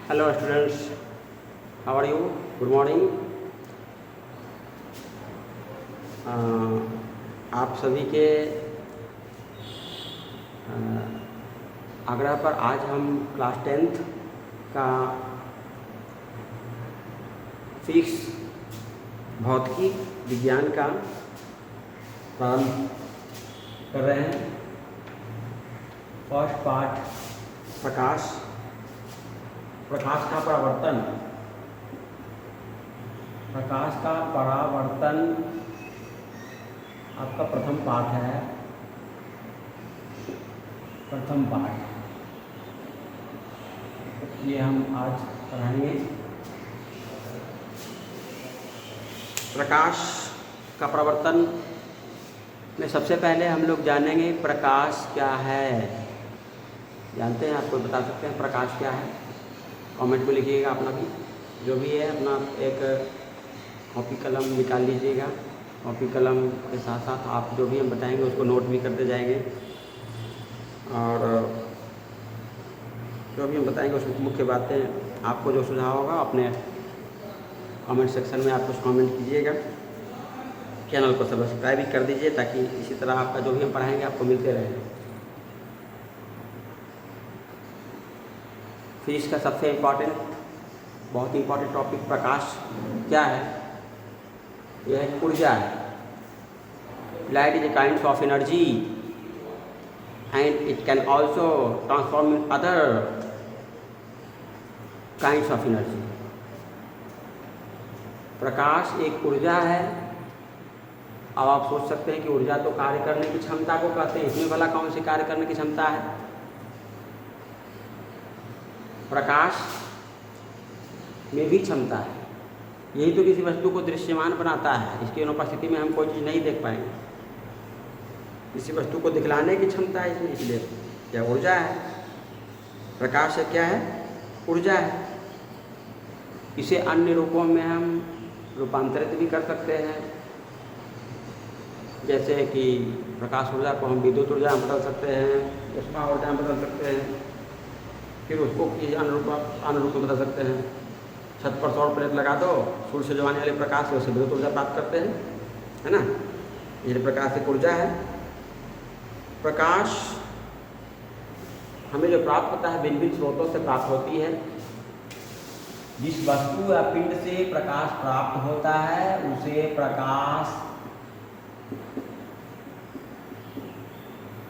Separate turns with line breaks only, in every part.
Hello students, how are you? Good morning. आप सभी के आग्रह पर आज हम क्लास 10th का फिजिक्स भौतिकी विज्ञान का प्रारंभ कर रहे हैं। फर्स्ट पार्ट प्रकाश का परावर्तन। प्रकाश का परावर्तन आपका प्रथम पाठ है। प्रथम पाठ ये हम आज पढ़ाएंगे। प्रकाश का परावर्तन में सबसे पहले हम लोग जानेंगे प्रकाश क्या है। जानते हैं? आपको बता सकते हैं प्रकाश क्या है? कमेंट में लिखिएगा। अपना भी जो भी है अपना एक कॉपी कलम निकाल लीजिएगा। कॉपी कलम के साथ साथ आप जो भी हम बताएंगे उसको नोट भी करते जाएंगे, और जो भी हम बताएंगे उसमें मुख्य बातें आपको जो सुझाव होगा अपने कमेंट सेक्शन में आप कुछ कमेंट कीजिएगा। चैनल को सब्सक्राइब भी कर दीजिए ताकि इसी तरह आपका जो भी हम पढ़ाएंगे आपको मिलते रहे। फिजिक्स का सबसे बहुत इम्पॉर्टेंट टॉपिक प्रकाश क्या है? यह ऊर्जा है। Light is a kind of energy and it can also transform in other kinds of energy. प्रकाश एक ऊर्जा है। अब आप सोच सकते हैं कि ऊर्जा तो कार्य करने की क्षमता को कहते हैं, इसमें भला कौन सी कार्य करने की क्षमता है? प्रकाश में भी क्षमता है। यही तो किसी वस्तु को दृश्यमान बनाता है। इसकी अनुपस्थिति में हम कोई चीज़ नहीं देख पाएंगे। किसी वस्तु को दिखलाने की क्षमता है इसमें, इसलिए यह ऊर्जा है। प्रकाश है क्या है? ऊर्जा है। इसे अन्य रूपों में हम रूपांतरित भी कर सकते हैं, जैसे कि प्रकाश ऊर्जा को हम विद्युत ऊर्जा में बदल सकते हैं, ऊष्मा ऊर्जा में बदल सकते हैं, फिर उसको किसी अन्य रूप में बदल सकते हैं। छत पर सौर प्लेट लगा दो, सूर्य से जो आने वाले प्रकाश है उससे विद्युत ऊर्जा प्राप्त करते हैं, है ना? ये प्रकाश एक ऊर्जा है। प्रकाश हमें जो प्राप्त होता है भिन्न भिन्न स्रोतों से प्राप्त होती है। जिस वस्तु या पिंड से प्रकाश प्राप्त होता है उसे प्रकाश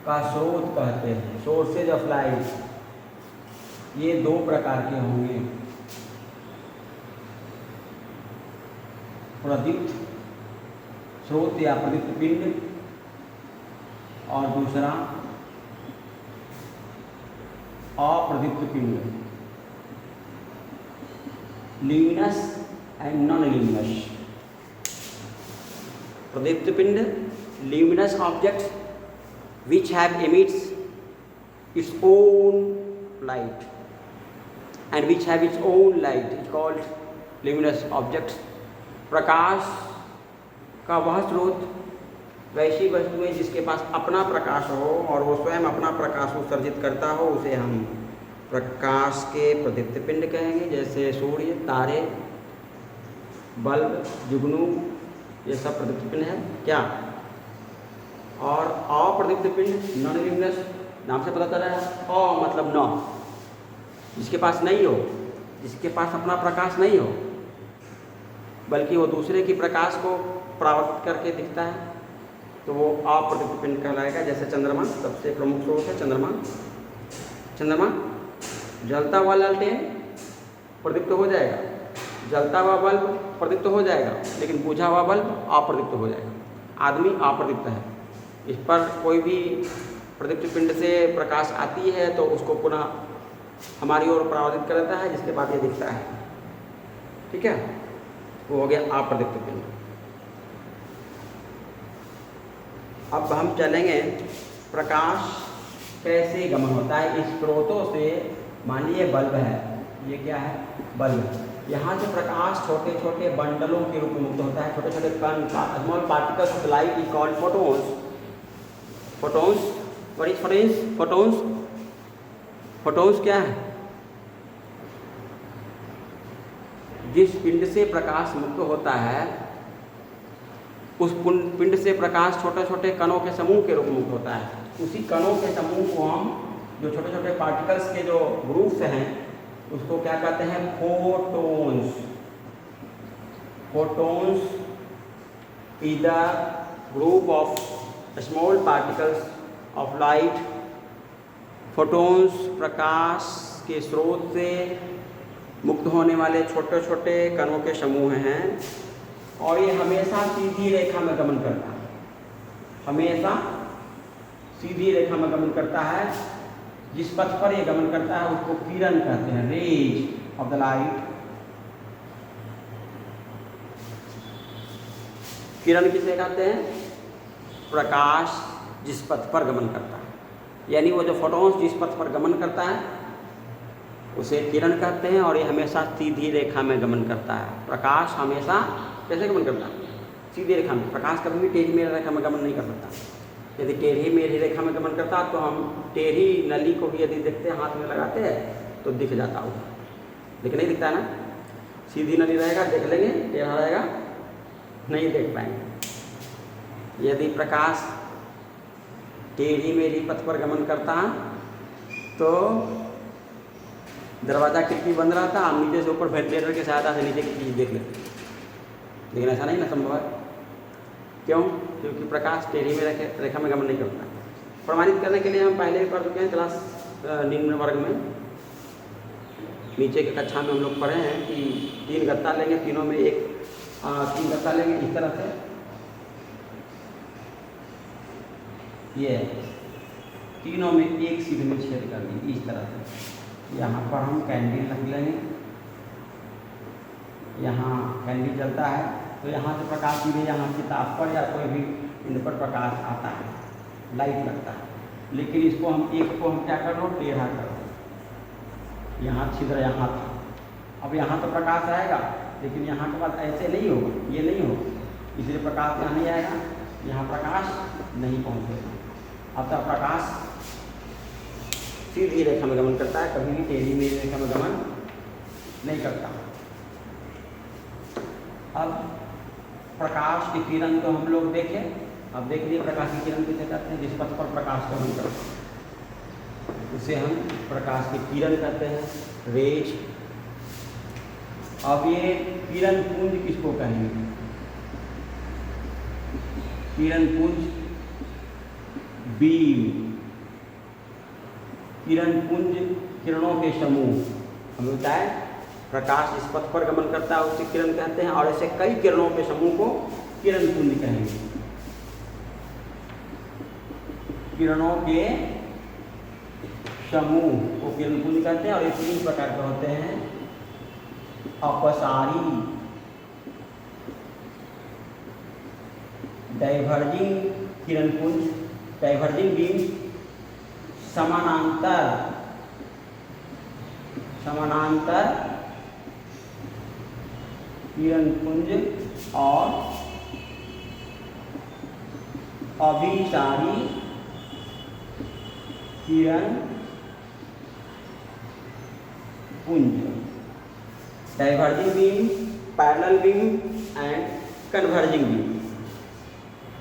का स्रोत कहते हैं। सोर्सेज ऑफ लाइट ये दो प्रकार के होंगे। प्रदीप्त स्रोत या प्रदीप्त पिंड, और दूसरा अप्रदीप्त पिंड, ल्यूमिनस एंड नॉन ल्यूमिनस। प्रदीप्त पिंड, luminous objects which have emits its own light and which have its own light is called luminous objects. प्रकाश का वह स्रोत वैसी वस्तुएं जिसके पास अपना प्रकाश हो और वो स्वयं अपना प्रकाश उत्सर्जित करता हो उसे हम प्रकाश के प्रदीप्त पिंड कहेंगे, जैसे सूर्य, तारे, बल्ब, जुगनू, ये सब प्रदीप्त पिंड है क्या? और अप्रदीप्त पिंड, नॉन ल्यूमिनस, नाम से पता चला है। अ मतलब न, जिसके पास नहीं हो, जिसके पास अपना प्रकाश नहीं हो बल्कि वो दूसरे की प्रकाश को परावर्तित करके दिखता है, तो वो अप्रदीप्त पिंड कहलाएगा। जैसे चंद्रमा सबसे प्रमुख स्रोत है। चंद्रमा जलता हुआ लालटेन प्रदीप्त हो जाएगा, जलता हुआ बल्ब प्रदीप्त हो जाएगा, लेकिन बुझा हुआ बल्ब अप्रदीप्त हो जाएगा। आदमी अप्रदीप्त है। इस पर कोई भी प्रदीप्त पिंड से प्रकाश आती है तो उसको पुनः हमारी ओर परावर्तित कर देता है, जिसके बाद ये दिखता है। ठीक है, वो हो गया अप्रदीप्त पिंड। अब हम चलेंगे प्रकाश कैसे गमन होता है इस स्रोतों से। मान लीजिए बल्ब है, ये क्या है? बल्ब। यहाँ से प्रकाश छोटे छोटे बंडलों के रूप में मुक्त होता है। छोटे छोटे कण, small particles of light is called photons. Photons, what is photons? Photons क्या है? जिस पिंड से प्रकाश मुक्त होता है उस पिंड से प्रकाश छोटे छोटे कणों के समूह के रूप में मुक्त होता है। उसी कणों के समूह को हम जो छोटे छोटे पार्टिकल्स के जो ग्रुप्स हैं उसको क्या कहते हैं? Photons. Photons is the group of small particles of light. Photons प्रकाश के स्रोत से मुक्त होने वाले छोटे छोटे कणों के समूह हैं और ये हमेशा सीधी रेखा में गमन करता है। हमेशा सीधी रेखा में गमन करता है। जिस पथ पर ये गमन करता है उसको किरण कहते हैं, रेज ऑफ द लाइट। किरण किसे कहते हैं? प्रकाश जिस पथ पर गमन करता है, यानी वो जो फोटोन्स जिस पथ पर गमन करता है उसे किरण कहते हैं और ये हमेशा सीधी रेखा में गमन करता है। प्रकाश हमेशा कैसे गमन करता है? सीधी रेखा में। प्रकाश कभी भी टेढ़ी मेढ़ी रेखा में गमन नहीं कर सकता। यदि टेढ़ी मेढ़ी रेखा में गमन करता तो हम टेढ़ी नली को भी यदि देखते हैं, हाथ में लगाते हैं तो दिख जाता होगा, लेकिन नहीं दिखता ना। सीधी नली रहेगा देख लेंगे, टेढ़ा रहेगा नहीं देख पाएंगे। यदि प्रकाश टेढ़ी मेढ़ी पथ पर गमन करता तो दरवाज़ा खिड़की बंद रहा था, हम नीचे से ऊपर वेंटिलेटर की सहायता से नीचे की चीज़ देख लेते, लेकिन ऐसा नहीं ना संभव है। क्यों? क्योंकि प्रकाश टेढ़ी में रेखा में गमन नहीं करता। प्रमाणित करने के लिए हम पहले भी पढ़ चुके हैं क्लास निम्न वर्ग में, नीचे के कक्षा में हम लोग पढ़े हैं कि 3 गत्ता लेंगे, तीनों में 3 गत्ता लेंगे इस तरह से। ये तीनों में एक सीध में छेद कर देंगे इस तरह से। यहाँ पर हम कैंडल रख लेंगे, यहाँ कैंडल जलता है तो यहाँ से प्रकाश सीधे यहाँ से ताप पर या कोई भी इन पर प्रकाश आता है, लाइट लगता है। लेकिन इसको हम क्या कर लो? टेढ़ा कर दो। यहाँ छिद्र यहाँ था, अब यहाँ तो प्रकाश आएगा लेकिन यहाँ के बाद ऐसे नहीं होगा, ये नहीं होगा, इसलिए प्रकाश यहाँ नहीं आएगा, यहाँ प्रकाश नहीं पहुँचेगा। अतः प्रकाश सीधी रेखा में गमन करता है, कभी भी टेढ़ी मेढ़ी रेखा में गमन नहीं करता। अब प्रकाश की किरण को हम लोग देखें। अब देख लीजिए प्रकाश की किरण किसे कहते हैं? जिस पथ पर प्रकाश गमन करता है उसे हम प्रकाश की किरण कहते हैं, रेज। अब ये किरण पुंज किसको कहेंगे? किरण पुंज, बीम। किरण पुंज किरणों के समूह। हमें बताए प्रकाश जिस पथ पर गमन करता है उसे किरण कहते हैं और ऐसे कई किरणों के समूह को किरण पुंज कहेंगे। किरणों के समूह को किरण पुंज कहते हैं और ये 3 प्रकार के होते हैं। अपसारी, डाइवर्जिंग किरण पुंज, डाइवर्जिंग बीम, समानांतर किरण पुंज और अभिसारी किरण पुंज। Diverging beam, parallel beam and converging beam.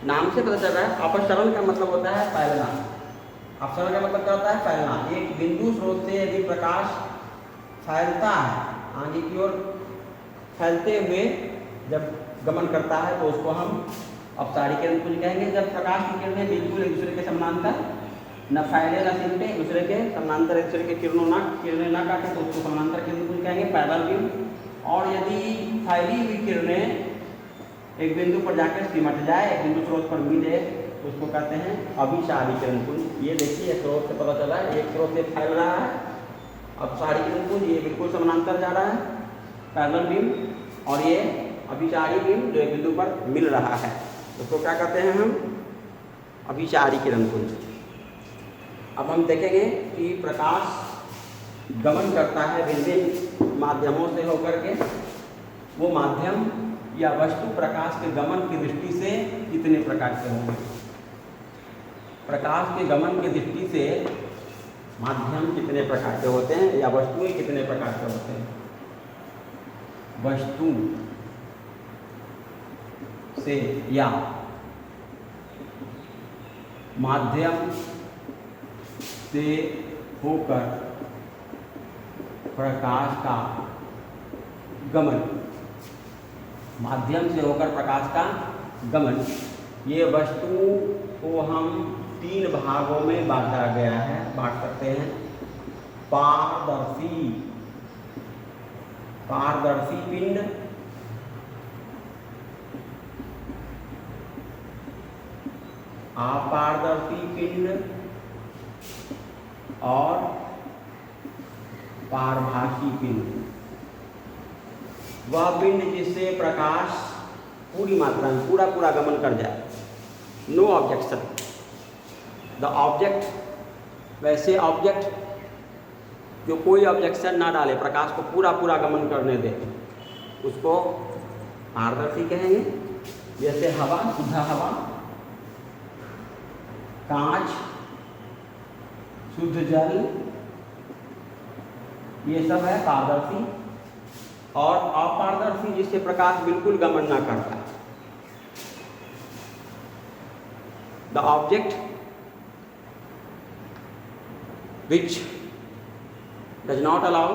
नाम से पता चल रहा है अपसरण का मतलब होता है फैलना। अपसरण का मतलब क्या होता है? फैलना। एक बिंदु स्रोत से यदि प्रकाश फैलता है, आगे की ओर फैलते हुए जब गमन करता है तो उसको हम अपसारी किरण पुंज कहेंगे। जब प्रकाश की किरणें बिल्कुल एक दूसरे के समानांतर न फैले न सिमटे, एक दूसरे के समानांतर, एक दूसरे के किरणें ना काटे तो उसको समानांतर किरण पुंज कहेंगे, पैरेलल बीम। और यदि फैली हुई किरणें एक बिंदु पर जाकर सिमट जाए, एक बिंदु स्रोत पर मिले तो उसको कहते हैं अभिसारी किरण पुंज। ये देखिए स्रोत से पता चला है, एक स्रोत से फैल रहा है अपसारी किरण पुंज, ये बिल्कुल समानांतर जा रहा है पैरेलल बीम, और ये अभिसारी बीम जो एक बिंदु पर मिल रहा है उसको क्या कहते हैं हम? अभिसारी किरण पुंज। अब हम देखेंगे कि प्रकाश गमन करता है विभिन्न माध्यमों से होकर के। वो माध्यम या वस्तु प्रकाश के गमन की दृष्टि से कितने प्रकार के होंगे? प्रकाश के गमन की दृष्टि से माध्यम कितने प्रकार के होते हैं या वस्तुएं कितने प्रकार के होते हैं? वस्तु से या माध्यम से होकर प्रकाश का गमन, माध्यम से होकर प्रकाश का गमन, ये वस्तु को हम 3 भागों में बांटा गया है, बांट सकते हैं। पारदर्शी, पारदर्शी पिंड, अपारदर्शी पिंड और पारभासी पिंड। वह पिंड जिससे प्रकाश पूरी मात्रा में पूरा गमन कर जाए, नो ऑब्जेक्शन। द ऑब्जेक्ट, वैसे ऑब्जेक्ट जो कोई ऑब्जेक्शन ना डाले, प्रकाश को पूरा गमन करने दे, उसको पारदर्शी कहेंगे। जैसे हवा, शुद्ध हवा, कांच, शुद्ध जल, ये सब है पारदर्शी। और अपारदर्शी जिससे प्रकाश बिल्कुल गमन ना करता, the object which does not allow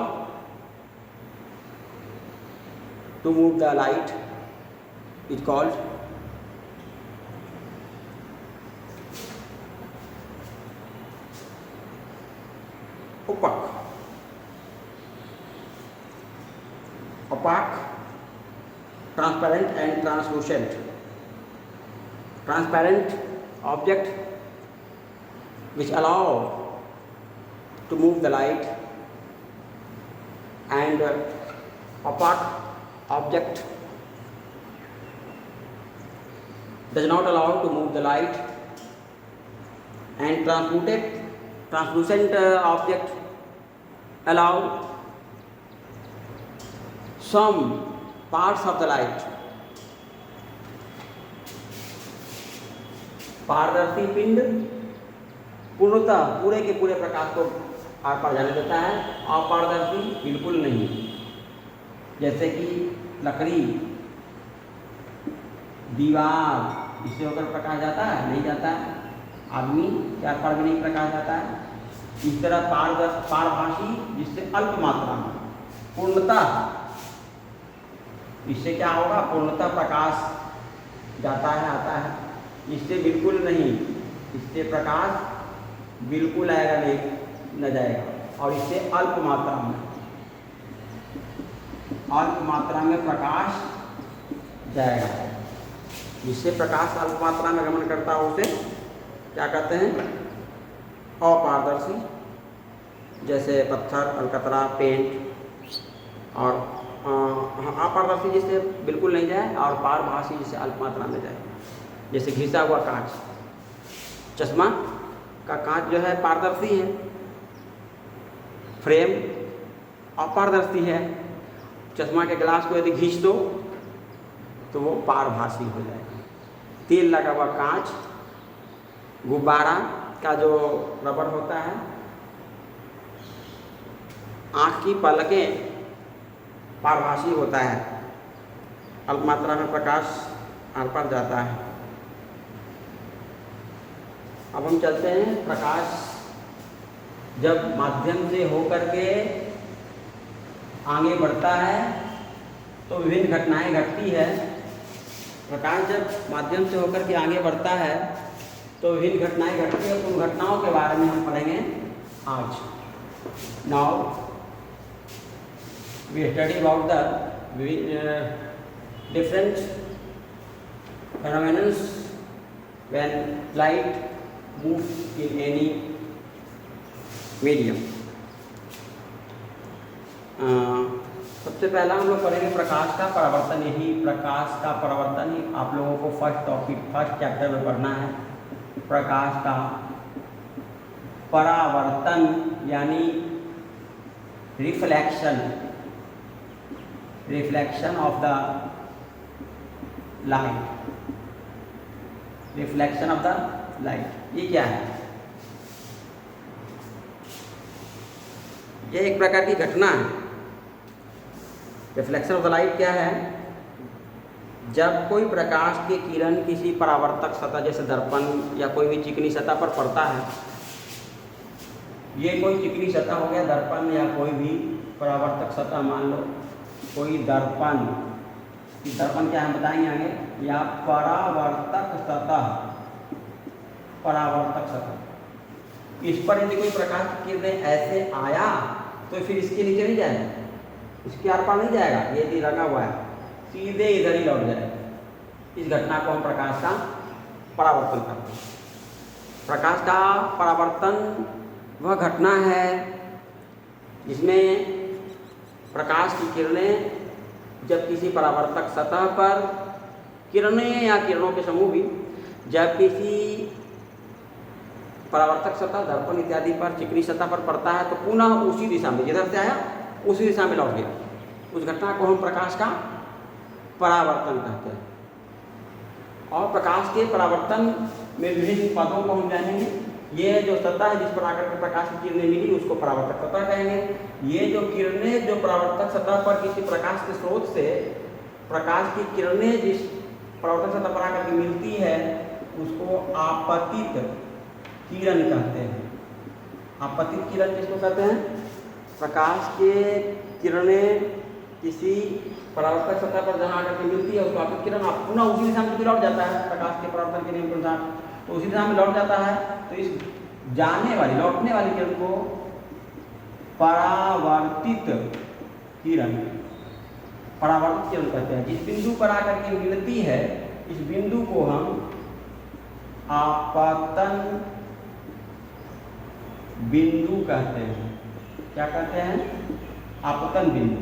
to move the light is called opaque. Opaque, transparent and translucent. Transparent object which allow to move the light, and opaque object does not allow to move the light, and translucent object allow some parts of the light. पारदर्शी पिंड पूर्णतः पूरे के पूरे प्रकाश को are पार जाने देता है, अपारदर्शी बिल्कुल नहीं। जैसे कि लकड़ी, दीवार, इससे होकर प्रकाश जाता है, नहीं जाता है। आदमी के आर पार भी नहीं प्रकाश जाता है। इस तरह पारभासी जिससे अल्प मात्रा में, पूर्णतः, इससे क्या होगा, पूर्णतः प्रकाश जाता है, आता है। इससे बिल्कुल नहीं, इससे प्रकाश बिल्कुल आएगा नहीं, न जाएगा। और इससे अल्प मात्रा में प्रकाश जाएगा। जिससे प्रकाश अल्प मात्रा में गमन करता है उसे क्या कहते हैं, अपारदर्शी। जैसे पत्थर, अलकतरा, पेंट। और अपारदर्शी जिससे बिल्कुल नहीं जाए, और पारभासी जिससे अल्प मात्रा में जाए। जैसे घिसा हुआ कांच, चश्मा का कांच जो है पारदर्शी है, फ्रेम अपारदर्शी है। चश्मा के गिलास को यदि घिस दो तो वो पारभासी हो जाएगा। तेल लगा हुआ कांच, गुब्बारा का जो रबर होता है, आँख की पलकें, पारभासी होता है, अल्प मात्रा में प्रकाश आर पार जाता है। अब हम चलते हैं, प्रकाश जब माध्यम से होकर के आगे बढ़ता है तो विभिन्न घटनाएं घटती है। प्रकाश जब माध्यम से होकर के आगे बढ़ता है तो विभिन्न घटनाएं घटती है। उन घटनाओं के बारे में हम पढ़ेंगे आज। Now we study about the different phenomena when light moves in any medium. सबसे पहला हम लोग पढ़ेंगे प्रकाश का परावर्तन। यही प्रकाश का परावर्तन ही आप लोगों को फर्स्ट चैप्टर में पढ़ना है। प्रकाश का परावर्तन यानी रिफ्लेक्शन ऑफ द लाइट। ये क्या है? ये एक प्रकार की घटना है रिफ्लेक्शन ऑफ द लाइट क्या है? जब कोई प्रकाश की किरण किसी परावर्तक सतह जैसे दर्पण या कोई भी चिकनी सतह पर पड़ता है, ये कोई चिकनी सतह हो गया, दर्पण या कोई भी परावर्तक सतह, मान लो कोई दर्पण, दर्पण क्या हम बताएंगे आगे, या परावर्तक सतह, परावर्तक सतह, इस पर यदि कोई प्रकाश की किरणें ऐसे आया तो फिर इसके नीचे नहीं जाएगा, इसके आर पार नहीं जाएगा, ये यदि लगा हुआ है सीधे इधर ही लौट जाएगा। इस घटना को हम प्रकाश का परावर्तन कहते हैं। प्रकाश का परावर्तन वह घटना है जिसमें प्रकाश की किरणें जब किसी परावर्तक सतह पर, किरणें या किरणों के समूह भी जब किसी परावर्तक सतह, दर्पण इत्यादि पर, चिकनी सतह पर पड़ता है तो पुनः उसी दिशा में, जिधर से आया उसी दिशा में लौट गया, उस घटना को हम प्रकाश का परावर्तन कहते हैं। और प्रकाश के परावर्तन में विभिन्न पदों को हम जानेंगे। ये जो सतह है जिस पर आकर के प्रकाश की किरणें मिली उसको परावर्तक सतह कहेंगे। ये जो किरणें जो परावर्तक सतह पर किसी प्रकाश के स्रोत से, प्रकाश की किरणें जिस परावर्तक सतह पर आकर के मिलती है उसको आपतित किरण कहते हैं। आपतित किरण किसको कहते हैं? प्रकाश के किरणें किसी परावर्तक सतह पर जहाँ आकर के मिलती है उसको आपतित किरण, आप पुनः उसी दिशा में लौट जाता है प्रकाश के परावर्तन के नियम के अनुसार, तो उसी दिशा में लौट जाता है। तो इस जाने वाली, लौटने वाली किरण को परावर्तित किरण, परावर्तित किरण कहते हैं। जिस बिंदु पर आकर के मिलती है इस बिंदु को हम आपतन बिंदु कहते हैं। क्या कहते हैं? आपतन बिंदु।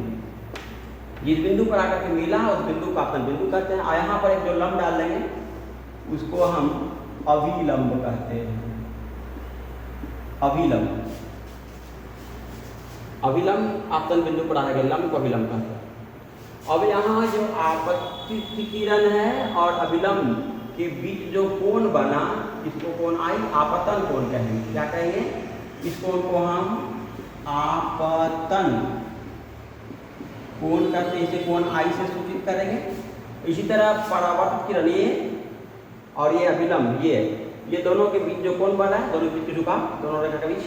जिस बिंदु पर आकर के मिला उस बिंदु को आपतन बिंदु कहते हैं। और यहाँ पर एक जो लंब डाल देंगे उसको हम अभिलंब कहते हैं। अभिलंब, अभिलंब आपतन बिंदु पर आएगा, लंब को अभिलंब कहते हैं। अब यहाँ जो आपतित किरण है और अभिलंब के बीच जो कोण बना, इसको कोण आई आपतन कोण कहेंगे। क्या कहेंगे? इस कोण को हम आपतन कोण कहते हैं। इसे कोण आई से सूचित करेंगे। इसी तरह परावर्तित किरण ये और ये अभिलंब, ये दोनों के बीच जो कोण बना है, दोनों के बीच की झुकाव, दोनों रेखा के बीच,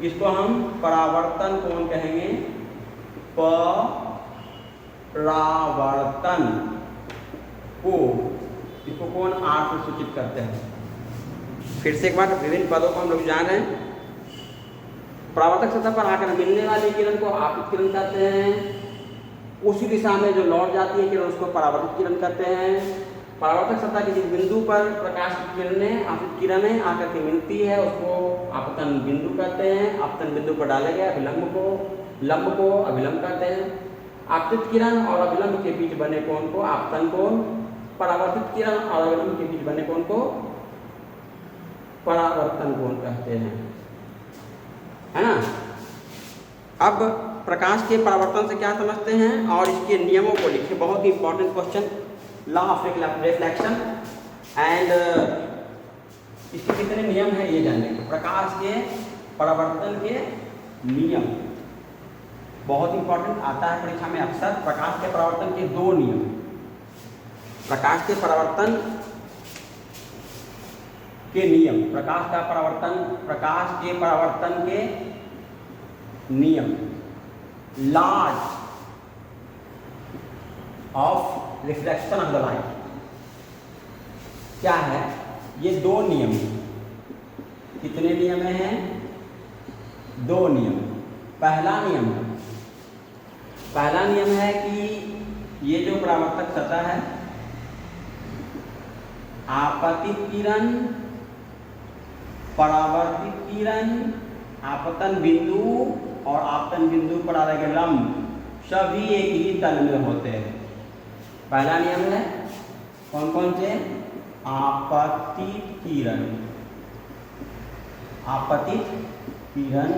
इसको हम परावर्तन कोण कहेंगे। परावर्तन को, इसको कोण आर से सूचित करते हैं। फिर से एक बार विभिन्न पदों को हम लोग जान रहे हैं। परावर्तक सतह पर आकर मिलने वाली किरण को आपतित किरण कहते हैं। उसी दिशा में जो लौट जाती है किरण उसको परावर्तित किरण कहते हैं। परावर्तक सतह के जिस बिंदु पर प्रकाश की किरणें, आपतित किरणें आकर के मिलती है उसको आपतन बिंदु कहते हैं। आपतन बिंदु पर डाले गए लंब को अभिलंब कहते हैं। आपतित किरण और अभिलंब के बीच बने कोण को आपतन कोण, परावर्तित किरण और अभिलंब के बीच बने कोण को परावर्तन कोण कहते हैं, है ना। अब प्रकाश के परावर्तन से क्या समझते हैं और इसके नियमों को लिखे। बहुत ही important question, law of reflection and इसके कितने नियम हैं ये जानने को। प्रकाश के परावर्तन के नियम बहुत इंपॉर्टेंट आता है परीक्षा में अक्सर। प्रकाश के परावर्तन के दो नियम, प्रकाश के परावर्तन के नियम, प्रकाश का परावर्तन, प्रकाश के परावर्तन के नियम, laws of reflection of the light क्या है? ये दो नियम। कितने नियम हैं? दो नियम। पहला नियम है कि ये जो परावर्तक सतह है, आपतित किरण, परावर्तित किरण, आपतन बिंदु और आपतन बिंदु पर आ रहे लंब सभी एक ही तल में होते हैं। पहला नियम है कौन कौन से? आपतित किरण, आपतित किरण,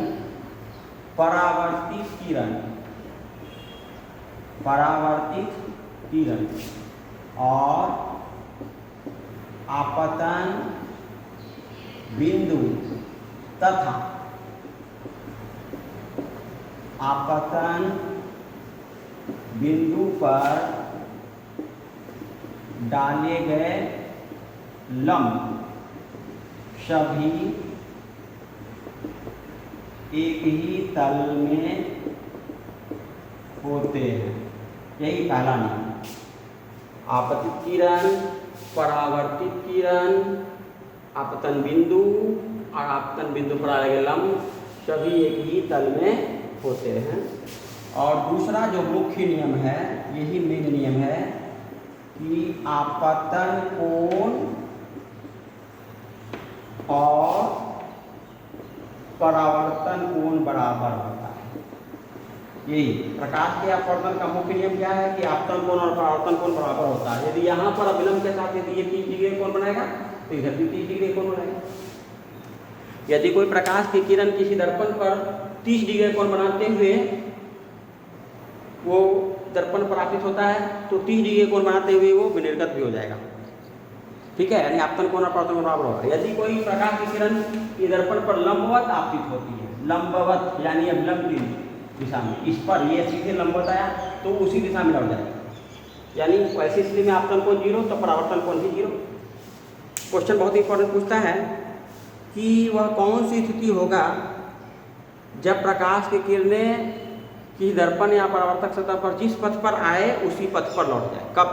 परावर्तित किरण, परावर्तित किरण और आपतन बिंदु तथा आपतन बिंदु पर डाले गए लंब सभी एक ही तल में होते हैं। यही पहला नियम। आपतित किरण, परावर्तित किरण, आपतन बिंदु और आपतन बिंदु पर डाले गए लंब सभी एक ही तल में होते हैं। और दूसरा जो मुख्य नियम है, यही मेन नियम है कि आपतन कोण और परावर्तन कोण बराबर होता है। यही प्रकाश के अपवर्तन का मुख्य नियम क्या है कि आपतन कोण और परावर्तन कोण बराबर होता है। यदि यहाँ पर अभिलंब के साथ यदि ये 30 डिग्री कोण बनाएगा तो इधर भी 30 डिग्री कोण बनाएगा। यदि कोई प्रकाश की किरण किसी दर्पण पर 30 डिग्री कोण बनाते हुए वो दर्पण पर आपतित होता है तो 30 डिग्री कोण बनाते हुए वो विनिर्गत भी हो जाएगा। ठीक है, यानी आपतन कोण और परावर्तन कोण बराबर होगा। यदि कोई प्रकाश की किरण की दर्पण पर लंबवत आपतित होती है, लंबवत यानी अभिलंब की दिशा में, इस पर ये सीधे लंबवत आया तो उसी दिशा में लौट जाएगा। यानी वैसी स्थिति में आपतन कोण 0 तो परावर्तन कोण भी 0। क्वेश्चन बहुत इंपॉर्टेंट पूछता है कि वह कौन सी स्थिति होगा जब प्रकाश की किरणें किसी दर्पण या परावर्तक सतह पर जिस पथ पर आए उसी पथ पर लौट जाए। कब?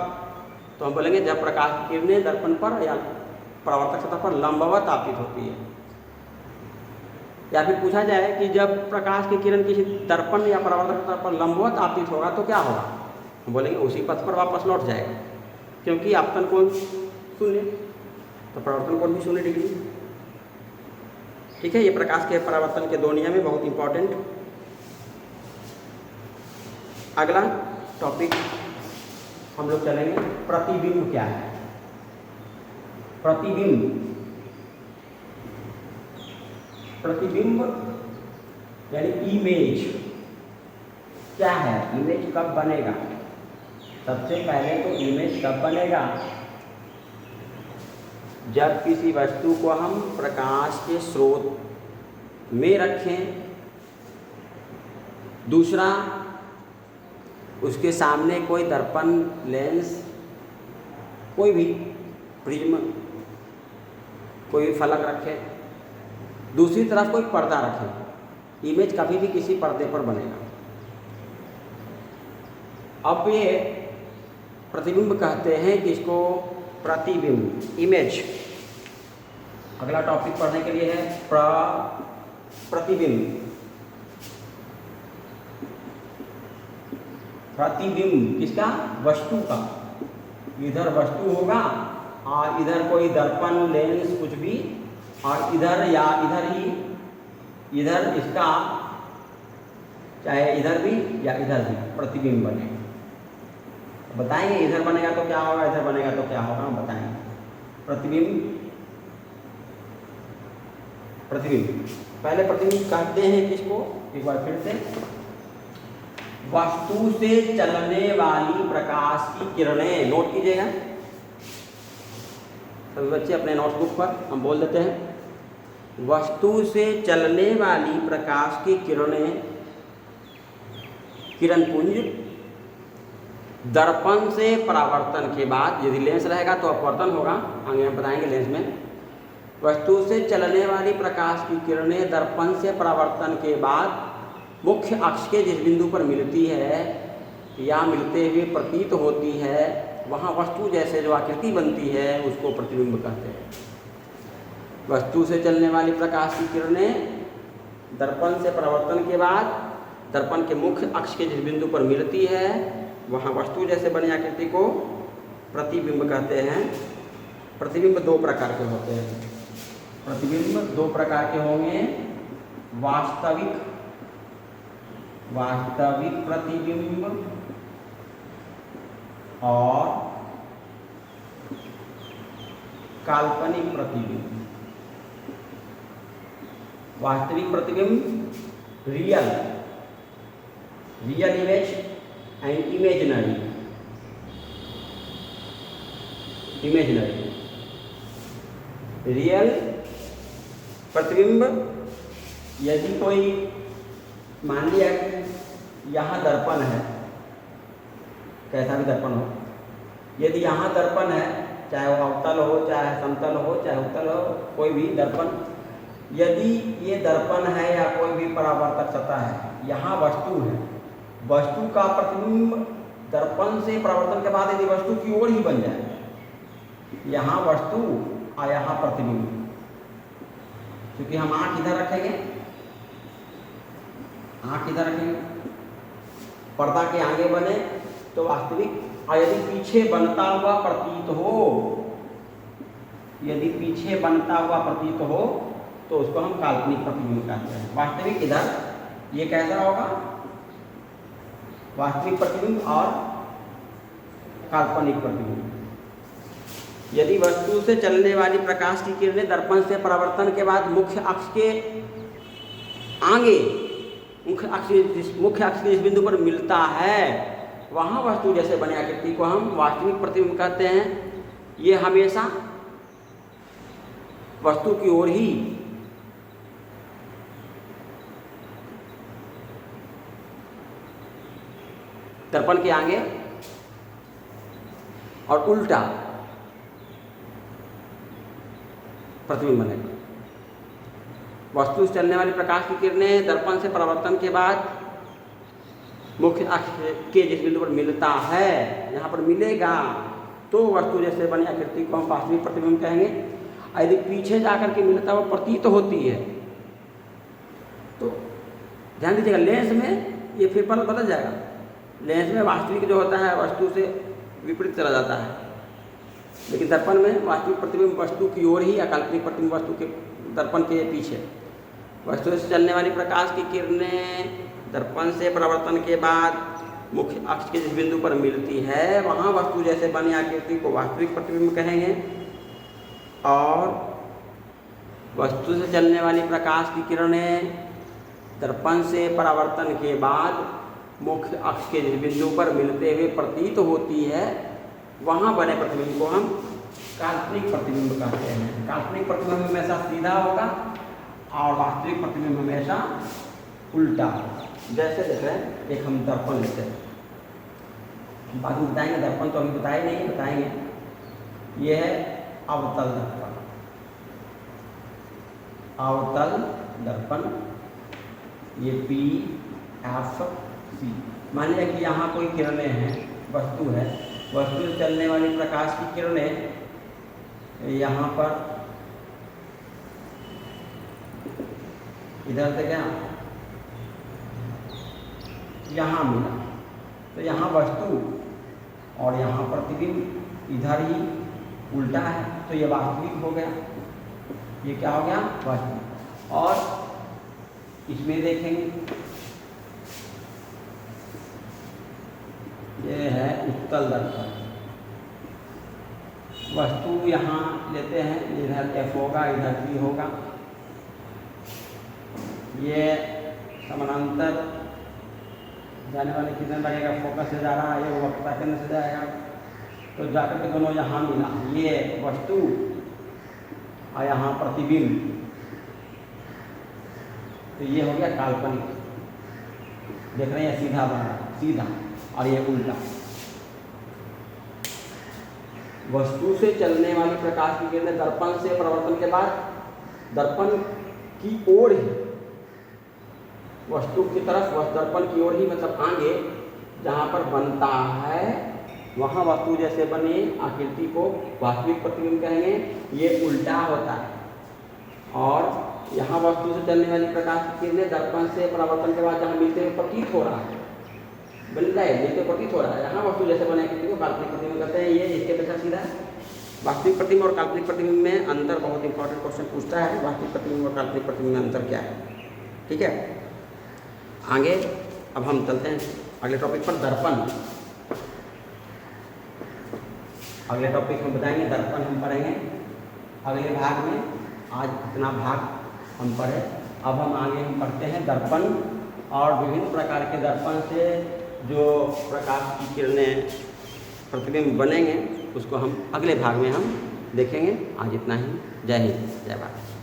तो हम बोलेंगे जब प्रकाश की किरणें दर्पण पर या परावर्तक सतह पर लंबवत आपतित होती है। या फिर पूछा जाए कि जब प्रकाश की किरण किसी दर्पण या परावर्तक सतह पर लंबवत आपतित होगा तो क्या होगा? हम बोलेंगे उसी पथ पर वापस लौट जाएगा, क्योंकि आपतन कोण 0 तो परावर्तन कोण भी 0 डिग्री। ठीक है, ये प्रकाश के परावर्तन के 2 नियम है, बहुत इंपॉर्टेंट। अगला टॉपिक हम लोग चलेंगे, प्रतिबिंब क्या है। प्रतिबिंब, प्रतिबिंब यानी इमेज क्या है? इमेज कब बनेगा? सबसे पहले तो इमेज कब बनेगा? जब किसी वस्तु को हम प्रकाश के स्रोत में रखें। दूसरा, उसके सामने कोई दर्पण, लेंस, कोई भी प्रिज्म, कोई फलक रखे। दूसरी तरफ कोई पर्दा रखे। इमेज कभी भी किसी पर्दे पर बनेगा। अब ये प्रतिबिंब कहते हैं कि इसको प्रतिबिंब, इमेज। अगला टॉपिक पढ़ने के लिए है प्रतिबिंब। प्रतिबिंब किसका? वस्तु का। इधर वस्तु होगा और इधर कोई दर्पण, लेंस, कुछ भी, और इधर या इधर ही, इधर इसका चाहे इधर भी या इधर भी प्रतिबिंब बनेगा। बताएंगे इधर बनेगा तो क्या होगा, इधर बनेगा तो क्या होगा, हम बताएंगे। प्रतिबिंब, प्रतिबिंब पहले प्रतिबिंब कहते हैं किसको? एक बार फिर से, वस्तु से चलने वाली प्रकाश की किरणें। नोट कीजिएगा सभी बच्चे अपने नोटबुक पर, हम बोल देते हैं। वस्तु से चलने वाली प्रकाश की किरणें, किरणपुंज दर्पण से परावर्तन के बाद, यदि लेंस रहेगा तो अपवर्तन होगा, आगे हम बताएंगे लेंस में। वस्तु से चलने वाली प्रकाश की किरणें दर्पण से परावर्तन के बाद मुख्य अक्ष के जिस बिंदु पर मिलती है या मिलते हुए प्रतीत होती है, वहाँ वस्तु जैसे जो आकृति बनती है उसको प्रतिबिंब कहते हैं। वस्तु से चलने वाली प्रकाश की किरणें दर्पण से परावर्तन के बाद दर्पण के मुख्य अक्ष के जिस बिंदु पर मिलती है वहाँ वस्तु जैसे बनी आकृति को प्रतिबिंब कहते हैं। प्रतिबिंब 2 प्रकार के होते हैं। प्रतिबिंब 2 प्रकार के होंगे, वास्तविक प्रतिबिंब और काल्पनिक प्रतिबिंब। वास्तविक प्रतिबिंब, real image and imaginary. Real प्रतिबिंब, यदि कोई मान लिया कि यहाँ दर्पण है कैसा भी दर्पण हो। यदि यहाँ दर्पण है, चाहे वो अवतल हो, चाहे समतल हो, चाहे उत्तल हो, कोई भी दर्पण, यदि ये दर्पण है या कोई भी परावर्तक सतह है, यहाँ वस्तु है, वस्तु का प्रतिबिंब दर्पण से परावर्तन के बाद यदि वस्तु की ओर ही बन जाए, यहाँ वस्तु और यहाँ प्रतिबिंब, क्योंकि हम आँख इधर रखेंगे, आँख इधर रखेंगे, पर्दा के आगे बने तो वास्तविक, और यदि पीछे बनता हुआ प्रतीत हो, यदि पीछे बनता हुआ प्रतीत हो तो उसको हम काल्पनिक प्रतिबिंब कहते हैं। वास्तविक इधर ये कैसा होगा, वास्तविक प्रतिबिंब और काल्पनिक प्रतिबिंब। यदि वस्तु से चलने वाली प्रकाश की किरणें दर्पण से परावर्तन के बाद मुख्य अक्ष के आगे, मुख्य अक्ष के जिस बिंदु पर मिलता है, वहाँ वस्तु जैसे बने आकृति को हम वास्तविक प्रतिबिंब कहते हैं। ये हमेशा वस्तु की ओर ही दर्पण के आगे और उल्टा प्रतिबिंब बनेगा। वस्तु से चलने वाली प्रकाश की किरणें दर्पण से परावर्तन के बाद मुख्य अक्ष के जिस बिंदु पर मिलता है, यहाँ पर मिलेगा, तो वस्तु जैसे बनी आकृति को हम वास्तविक प्रतिबिंब कहेंगे। यदि पीछे जाकर के मिलता हुआ प्रतीत होती है तो ध्यान दीजिएगा, लेंस में ये फिर बदल जाएगा। लेंस में वास्तविक जो होता है वस्तु से विपरीत चला जाता है, लेकिन दर्पण में वास्तविक प्रतिबिंब वस्तु की ओर ही या काल्पनिक प्रतिबिंब वस्तु के दर्पण के पीछे। वस्तु से चलने वाली प्रकाश की किरणें दर्पण से परावर्तन के बाद मुख्य अक्ष के जिस बिंदु पर मिलती है, वहाँ वस्तु जैसे बनी आकृति को वास्तविक प्रतिबिंब कहेंगे। और वस्तु से चलने वाली प्रकाश की किरणें दर्पण से परावर्तन के बाद मुख्य अक्ष के जिस बिंदु पर मिलते हुए प्रतीत होती है, वहाँ बने प्रतिबिंब को हम काल्पनिक प्रतिबिंब कहते हैं। काल्पनिक प्रतिबिंब हमेशा सीधा होगा और वास्तविक प्रतिबिंब हमेशा उल्टा होगा। जैसे जैसे एक हम दर्पण लेते हैं, बाद में बताएंगे, दर्पण तो अभी बताए नहीं, बताएंगे। ये है अवतल दर्पण, अवतल दर्पण, ये PFC। मान लिया कि यहाँ कोई किरणें हैं, वस्तु है, वस्तु से चलने वाली प्रकाश की किरणें यहाँ पर इधर से क्या यहाँ मिला, तो यहाँ वस्तु और यहाँ प्रतिबिंब इधर ही उल्टा है, तो ये वास्तविक हो गया। ये क्या हो गया, वास्तविक। और इसमें देखेंगे, ये है उत्तल दर्पण। वस्तु यहाँ लेते हैं, इधर F होगा, इधर P होगा, ये समानांतर जाने वाले कितने लगेगा, फोकस से जा रहा है, ये वक्रता केंद्र से जाएगा, तो जाकर के दोनों यहाँ मिला, ये वस्तु और यहाँ प्रतिबिंब, तो ये हो गया काल्पनिक। देख रहे हैं, सीधा बना, सीधा, और ये उल्टा। वस्तु से चलने वाली प्रकाश की किरणें दर्पण से परावर्तन के बाद दर्पण की ओर ही, वस्तु की तरफ, दर्पण की ओर ही, मतलब आगे जहाँ पर बनता है, वहाँ वस्तु जैसे बनी आकृति को वास्तविक प्रतिबिंब कहेंगे। ये उल्टा होता है। और यहाँ वस्तु से चलने वाली प्रकाश की किरणें दर्पण से परावर्तन के बाद जहाँ मिलते हुए प्रतीत हो रहा है, मिलता है, मिलते प्रतीत हो रहा है, यहाँ वस्तु जैसे बने आकृति को काल्पनिक प्रतिबिंब कहते हैं। ये इसके पेशा सीधा है। वास्तविक प्रतिबिंब और काल्पनिक प्रतिबिंब में अंतर बहुत इंपॉर्टेंट क्वेश्चन पूछता है। वास्तविक प्रतिबिंब और काल्पनिक प्रतिबिंब में अंतर क्या है, ठीक है। आगे अब हम चलते हैं अगले टॉपिक पर, दर्पण। अगले टॉपिक में बताएंगे दर्पण हम पढ़ेंगे अगले भाग में। आज इतना भाग हम पढ़े, अब हम आगे हम पढ़ते हैं दर्पण और विभिन्न प्रकार के दर्पण से जो प्रकाश की किरणें प्रतिबिंब बनेंगे, उसको हम अगले भाग में हम देखेंगे। आज इतना ही। जय हिंद, जय भारत।